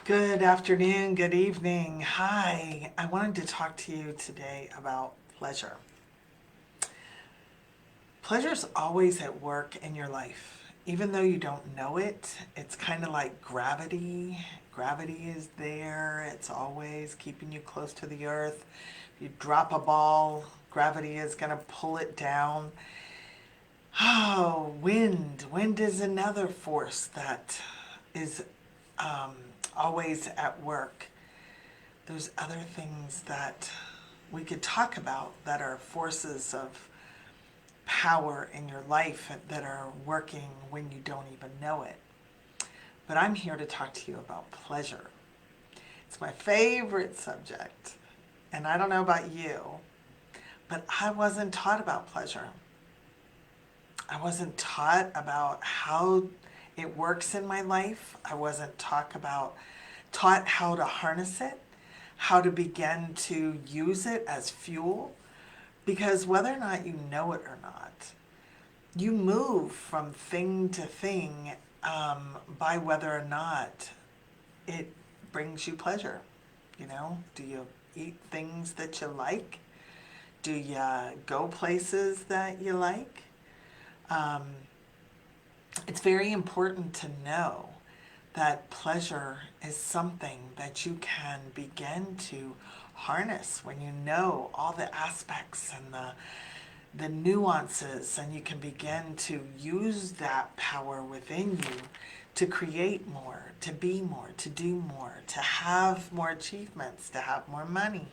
Good afternoon, good evening. Hi, I wanted to talk to you today about pleasure. Pleasure's always at work in your life. Even though you don't know it, it's kind of like gravity. Gravity is there, it's always keeping you close to the earth. If you drop a ball, gravity is going to pull it down. Oh, wind. Wind is another force that is um, always at work. There's other things that we could talk about that are forces of power in your life that are working when you don't even know it. But I'm here to talk to you about pleasure. It's my favorite subject. And I don't know about you, but I wasn't taught about pleasure. I wasn't taught about how it works in my life. I wasn't taught how to harness it, how to begin to use it as fuel. Because whether or not you know it or not, you move from thing to thing by whether or not it brings you pleasure. Do you eat things that you like? Do you go places that you like? Um, it's very important to know that pleasure is something that you can begin to harness when you know all the aspects and the nuances, and you can begin to use that power within you to create more, to be more, to do more, to have more achievements, to have more money,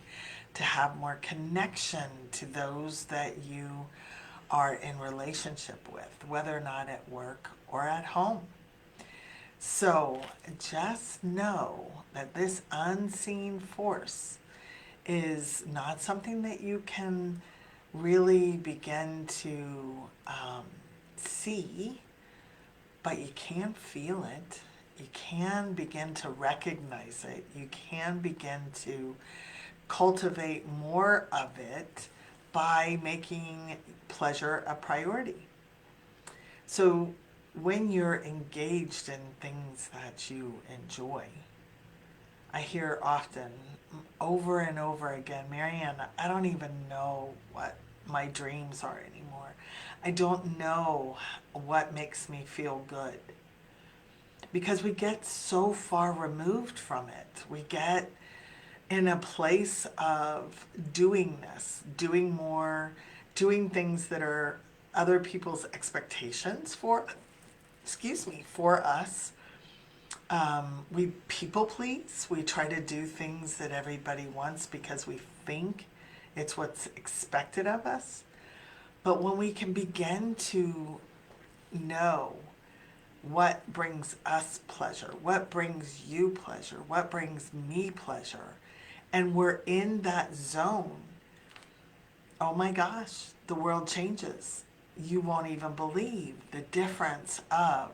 to have more connection to those that you are in relationship with, whether or not at work or at home. So just know that this unseen force is not something that you can really begin to see, but you can feel it. You can begin to recognize it. You can begin to cultivate more of it by making pleasure a priority. So when you're engaged in things that you enjoy, I hear often, over and over again, Marianne, I don't even know what my dreams are anymore. I don't know what makes me feel good. Because we get so far removed from it. We get in a place of doing this, doing more, doing things that are other people's expectations for us. We people please. We try to do things that everybody wants because we think it's what's expected of us. But when we can begin to know what brings us pleasure, what brings you pleasure, what brings me pleasure, and we're in that zone, oh my gosh, the world changes. You won't even believe the difference of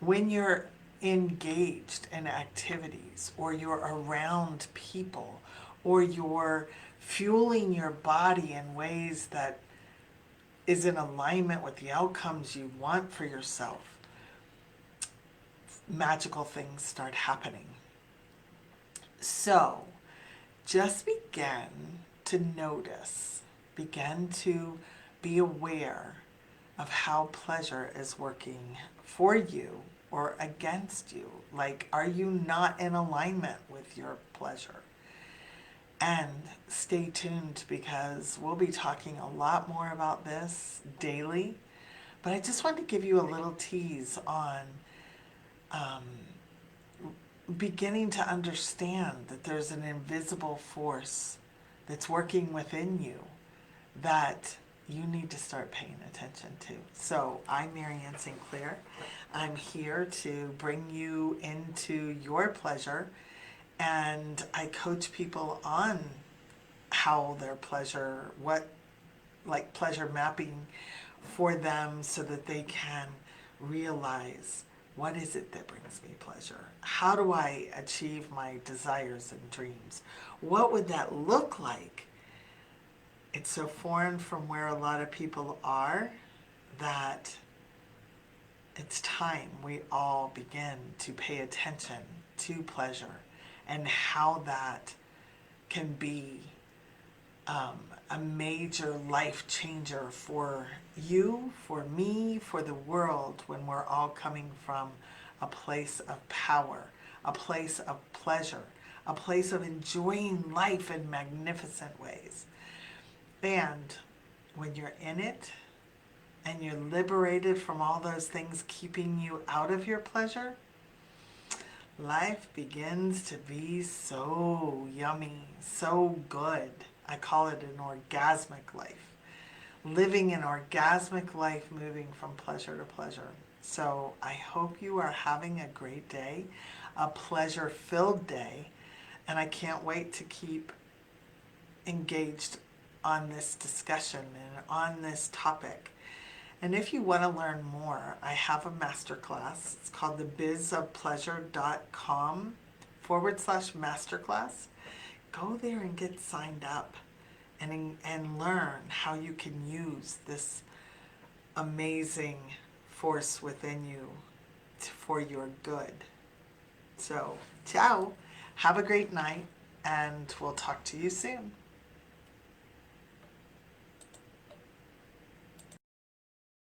when you're engaged in activities, or you're around people, or you're fueling your body in ways that is in alignment with the outcomes you want for yourself, magical things start happening. So just begin to notice, begin to be aware of how pleasure is working for you or against you. Like, are you not in alignment with your pleasure? And stay tuned, because we'll be talking a lot more about this daily. But I just wanted to give you a little tease on beginning to understand that there's an invisible force that's working within you that you need to start paying attention to. So I'm Marianne Clair. I'm here to bring you into your pleasure, and I coach people on how their pleasure, pleasure mapping for them, so that they can realize, what is it that brings me pleasure? How do I achieve my desires and dreams? What would that look like? It's so foreign from where a lot of people are that it's time we all begin to pay attention to pleasure and how that can be a major life changer for you, for me, for the world, when we're all coming from a place of power, a place of pleasure, a place of enjoying life in magnificent ways. And when you're in it and you're liberated from all those things keeping you out of your pleasure, life begins to be so yummy, so good. I call it an orgasmic life. Living an orgasmic life, moving from pleasure to pleasure. So I hope you are having a great day, a pleasure-filled day, and I can't wait to keep engaged on this discussion and on this topic. And if you want to learn more, I have a masterclass. It's called thebizofpleasure.com/masterclass. Go there and get signed up and learn how you can use this amazing force within you for your good. So, ciao. Have a great night, and we'll talk to you soon.